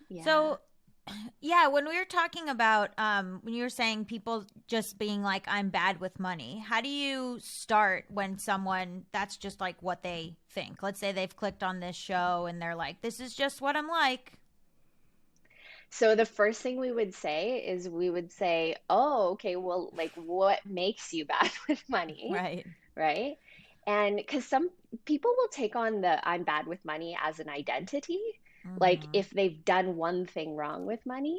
Yeah. So, yeah, when we were talking about when you were saying people just being like, I'm bad with money, how do you start when someone that's just like what they think? Let's say they've clicked on this show and they're like, this is just what I'm like. So the first thing we would say is we would say, "Oh, okay, well, like what makes you bad with money?" Right. Right? And because some people will take on the "I'm bad with money" as an identity, like Mm-hmm. if they've done one thing wrong with money,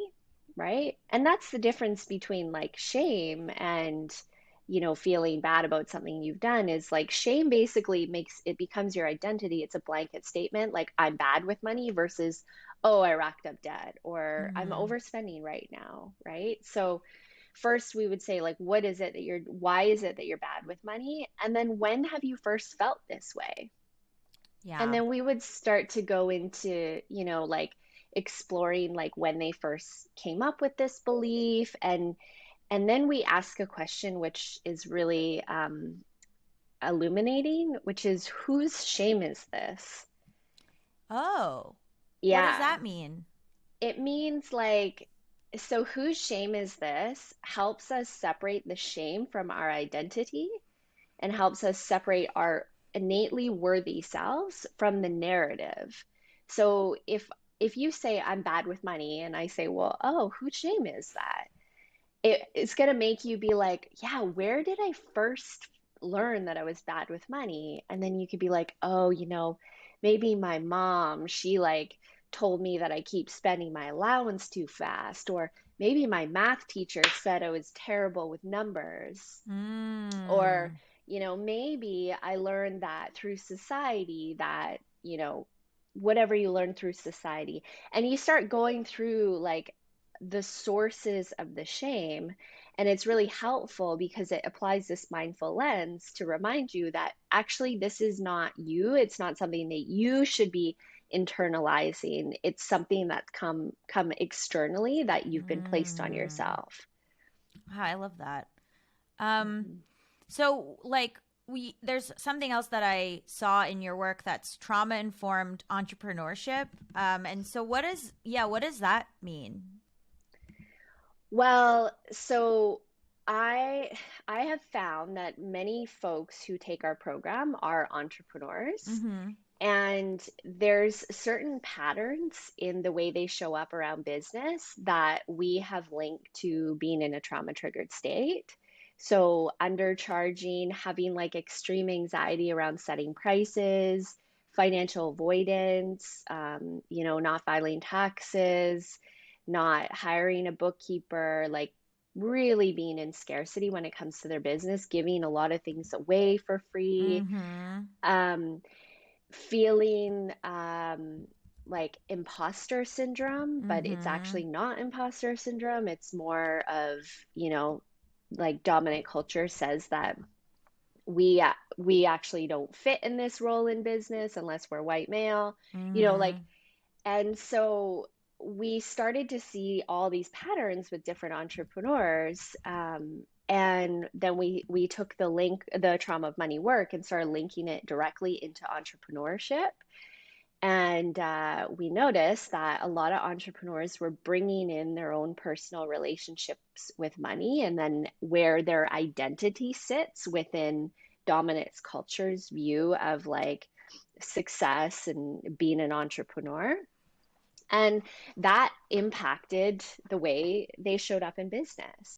right? And that's the difference between like shame and, feeling bad about something you've done is like shame basically makes it becomes your identity. It's a blanket statement, like I'm bad with money versus, oh, I racked up debt or I'm Mm-hmm. overspending right now, right? So first we would say like why is it that you're bad with money? And then when have you first felt this way? And Yeah. then we would start to go into, like exploring like when they first came up with this belief and then we ask a question which is really illuminating, which is whose shame is this? Oh, what does Yeah. that mean? It means like, so whose shame is this helps us separate the shame from our identity and helps us separate our innately worthy selves from the narrative. So if you say I'm bad with money and I say, well, oh, whose shame is that? It's going to make you be like, yeah, where did I first learn that I was bad with money? And then you could be like, oh, maybe my mom, she like told me that I keep spending my allowance too fast. Or maybe my math teacher said I was terrible with numbers. Or, Mm. maybe I learned that through society that, whatever you learn through society. And you start going through like the sources of the shame. And it's really helpful because it applies this mindful lens to remind you that actually this is not you. It's not something that you should be internalizing. It's something that's come externally that you've been placed on Mm. yourself. Ah, I love that. Um, Mhm. So, like, there's something else that I saw in your work that's trauma informed entrepreneurship. And so, what does that mean? Well, so I I have found that many folks who take our program are entrepreneurs, Mm-hmm. and there's certain patterns in the way they show up around business that we have linked to being in a trauma triggered state. So undercharging, having like extreme anxiety around setting prices, financial avoidance, not filing taxes, not hiring a bookkeeper, like really being in scarcity when it comes to their business, giving a lot of things away for free. Mm-hmm. Um, Feeling like imposter syndrome, but it's Mm-hmm. actually not imposter syndrome. It's more of, like dominant culture says that we actually don't fit in this role in business unless we're white male, like, Mm-hmm. and so we started to see all these patterns with different entrepreneurs. And then we took the trauma of money work, and started linking it directly into entrepreneurship. And we noticed that a lot of entrepreneurs were bringing in their own personal relationships with money, and then where their identity sits within dominant culture's view of like success and being an entrepreneur. And that impacted the way they showed up in business.